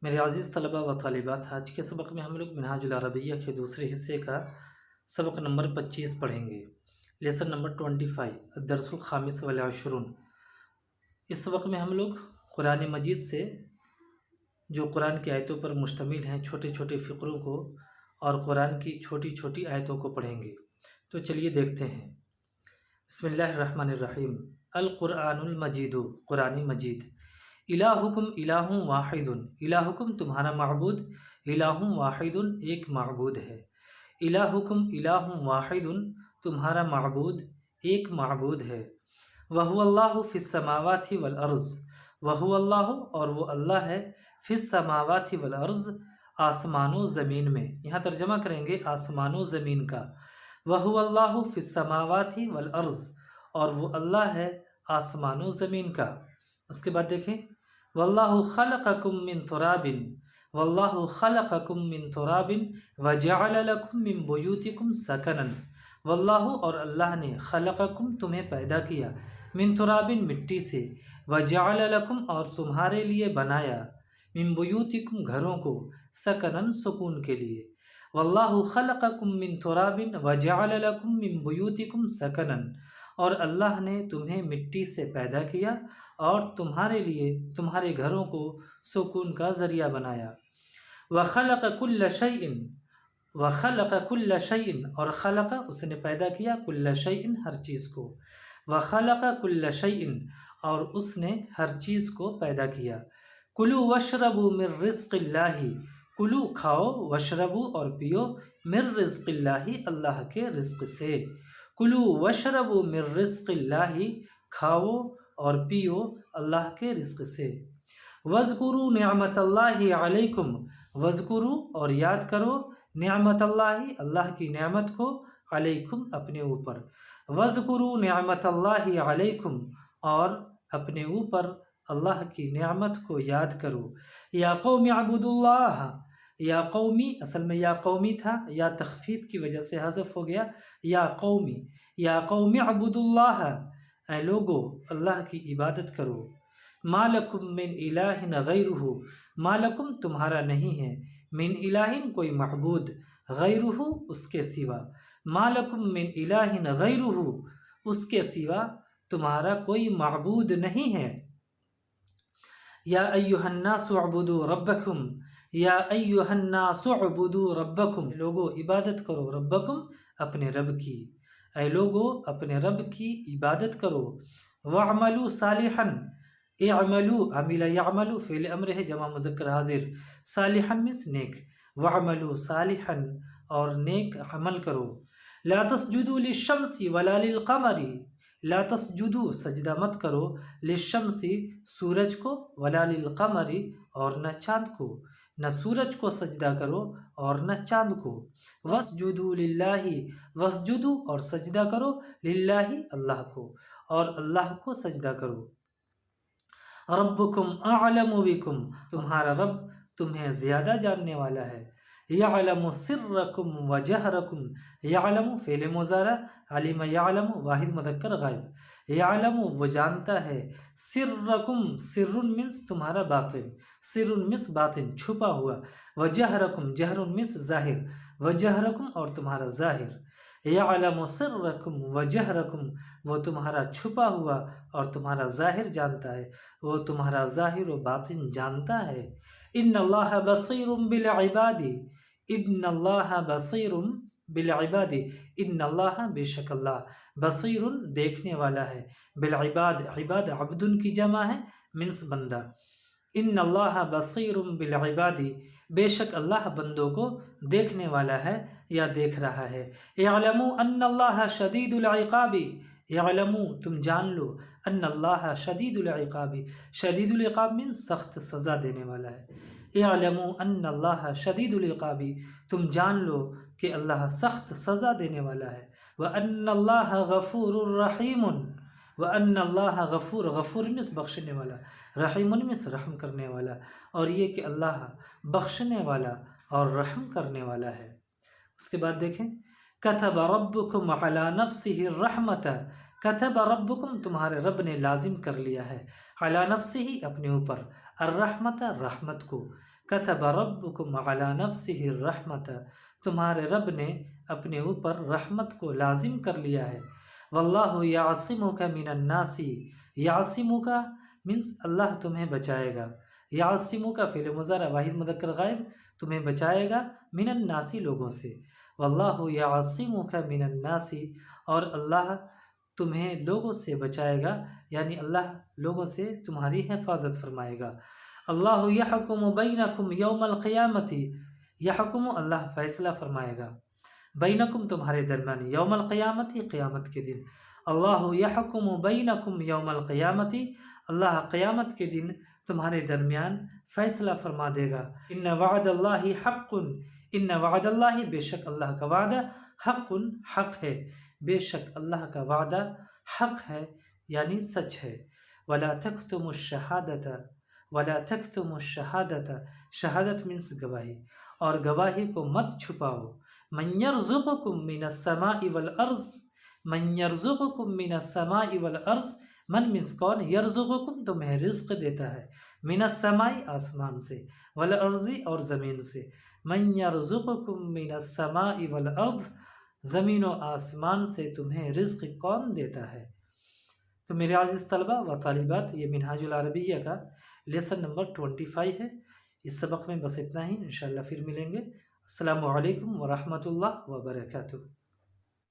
میرے عزیز طلبہ و طالبات، آج کے سبق میں ہم لوگ منہاج العربیہ کے دوسرے حصے کا سبق نمبر 25 پڑھیں گے، لیسن نمبر 25، الدرس الخامس والعشرون۔ اس سبق میں ہم لوگ قرآن مجید سے جو قرآن کی آیتوں پر مشتمل ہیں چھوٹے چھوٹے فقروں کو اور قرآن کی چھوٹی چھوٹی آیتوں کو پڑھیں گے۔ تو چلیے دیکھتے ہیں۔ بسم اللہ الرحمن الرحیم۔ القرآن المجید، قرآن مجید۔ الہکم الہ واحد، الہکم تمہارا معبود، الہ واحد ایک معبود ہے۔ الہکم الہ واحد تمہارا معبود ایک معبود ہے۔ وہو اللہ فی السماوات والارض، وہو اللہ اور وہ اللہ ہے، فی السماوات والارض آسمان و زمین میں۔ یہاں ترجمہ کریں گے آسمان و زمین کا۔ وہو اللہ فی السماوات والارض، اور وہ اللہ ہے آسمان و زمین کا۔ اس کے بعد دیکھیں، واللہ خلقکم من تراب، واللہ خلقکم من تراب وجعل لکم من بیوتکم سکنا۔ واللہ اور اللہ نے خلقکم تمہیں پیدا کیا، من تراب مٹی سے، وجعل لکم اور تمہارے لیے بنایا، من بیوتکم گھروں کو، سکنا سکون کے لیے۔ واللہ خلقکم من تراب وجعل لکم من بیوتکم سکنا، اور اللہ نے تمہیں مٹی سے پیدا کیا اور تمہارے لیے تمہارے گھروں کو سکون کا ذریعہ بنایا۔ وخلق کل شیء، وخلق کل شیء اور خلق اس نے پیدا کیا، کل شیء ہر چیز کو، وخلق کل شیء اور اس نے ہر چیز کو پیدا کیا۔ کلوا واشربوا من رزق اللہ، کلو کھاؤ، واشربوا اور پیو، من رزق اللہ اللہ کے رزق سے۔ کلوا واشربوا من رزق اللہ کھاؤ اور پیو اللہ کے رزق سے۔ وَاذْكُرُوا نعمت اللہ علیکم، وَاذْكُرُوا اور یاد کرو، نعمت اللہ اللہ کی نعمت کو، علیکم اپنے اوپر۔ وَاذْكُرُوا نعمت اللہ علیکم اور اپنے اوپر اللہ کی نعمت کو یاد کرو۔ یا قوم اعبدوا اللہ، یا قومی اصل میں یا قومی تھا، یا تخفیف کی وجہ سے حذف ہو گیا، یا قومی، یا قوم اعبدوا اللہ، اے لوگو اللہ کی عبادت کرو۔ ما لکم من الہ غیرہ، ما لکم تمہارا نہیں ہے، من الہ کوئی معبود، غیرہ اس کے سوا، ما لکم من الہ غیرہ اس کے سوا تمہارا کوئی معبود نہیں ہے۔ یا ایہا الناس اعبدوا ربکم، یا ایہا الناس اعبدوا ربکم، لوگو عبادت کرو، ربکم اپنے رب کی، اے لوگو اپنے رب کی عبادت کرو۔ وَاعْمَلُوا صَالِحًا، اعملوا عمل یعمل فعل امر ہے جمع مذکر حاضر، صالحًا مس نیک، وَاعْمَلُوا صالحًا اور نیک عمل کرو۔ لا تسجدوا للشمس ولا للقمر، لا تسجدوا سجدہ مت کرو، للشمس سورج کو، ولا للقمر اور نہ چاند کو، نہ سورج کو سجدہ کرو اور نہ چاند کو۔ وَاسْجُدُوا لِلَّهِ، وَاسْجُدُوا اور سجدہ کرو، للہ اللہ کو، اور اللہ کو سجدہ کرو۔ ربکم اعلم بکم، تمہارا رب تمہیں زیادہ جاننے والا ہے۔ یعلم سرکم وجہرکم، یعلم فعل مضارع، علم یعلم واحد مذکر غائب، یعلم وہ جانتا ہے، سرکم سر منس تمہارا باطن، سر منس باطن چھپا ہوا، وجہرکم جہر منس ظاہر، وجہرکم اور تمہارا ظاہر۔ یعلم سرکم وجہرکم وہ تمہارا چھپا ہوا اور تمہارا ظاہر جانتا ہے، وہ تمہارا ظاہر و باطن جانتا ہے۔ ان اللہ بصیر بالعباد، ان اللہ بصیر بالعباد، ان اللہ بے شک اللہ، بصیر دیکھنے والا ہے، بالعباد عباد عبدن کی جمع ہے، منس بندہ۔ ان اللہ بصیر بالعباد بے شک اللہ بندوں کو دیکھنے والا ہے یا دیکھ رہا ہے۔ اعلموا ان اللہ شدید العقاب، اعلموا تم جان لو، ان اللہ شدید العقاب، شدید العقاب من سخت سزا دینے والا ہے۔ اعلموا ان اللہ شدید العقاب تم جان لو کہ اللہ سخت سزا دینے والا ہے۔ وان اللہ غفور رحیم، وان اللہ غفور، غفور مس بخشنے والا، رحیم مس رحم کرنے والا، اور یہ کہ اللہ بخشنے والا اور رحم کرنے والا ہے۔ اس کے بعد دیکھیں، کتب ربکم علی نفسہ الرحمۃ، کتب ربکم تمہارے رب نے لازم کر لیا ہے، علی نفسہ اپنے اوپر، الرحمت رحمت کو، کتب ربکم علی نفسہ الرحمت تمہارے رب نے اپنے اوپر رحمت کو لازم کر لیا ہے، واللہ یعصمک من الناس، یعصمک مینس اللہ تمہیں بچائے گا، یعصمک فعل مضارع واحد مذکر غائب تمہیں بچائے گا، من الناس لوگوں سے، واللہ یعصمک من الناس اور اللہ تمہیں لوگوں سے بچائے گا، یعنی اللہ لوگوں سے تمہاری حفاظت فرمائے گا۔ اللہ یحکم بینکم یوم القیامت، یحکم اللہ فیصلہ فرمائے گا، بینکم تمہارے درمیان، یوم القیامت قیامت کے دن، اللہ یحکم بینکم یوم القیامت اللہ قیامت کے دن تمہارے درمیان فیصلہ فرما دے گا۔ ان وعد اللہ حق، ان وعد اللہ بے شک اللہ کا وعدہ، حق حق ہے، بے شک اللہ کا وعدہ حق ہے یعنی سچ ہے۔ ولا تکتموا الشہادۃ، ولا تکتموا الشہادۃ شہادت مینس گواہی، اور گواہی کو مت چھپاؤ۔ من یرزقکم من السماء والارض، من یرزقکم من السماء والارض، من مینس کون، یرزقکم تمہیں رزق دیتا ہے، من السماء آسمان سے، والارض اور زمین سے، من یرزقکم من السماء والارض زمین و آسمان سے تمہیں رزق کون دیتا ہے۔ تو میرے عزیز طلبہ و طالبات، یہ منہاج العربیہ کا لیسن نمبر 25 ہے۔ اس سبق میں بس اتنا ہی، انشاءاللہ پھر ملیں گے۔ السلام علیکم ورحمۃ اللہ وبرکاتہ۔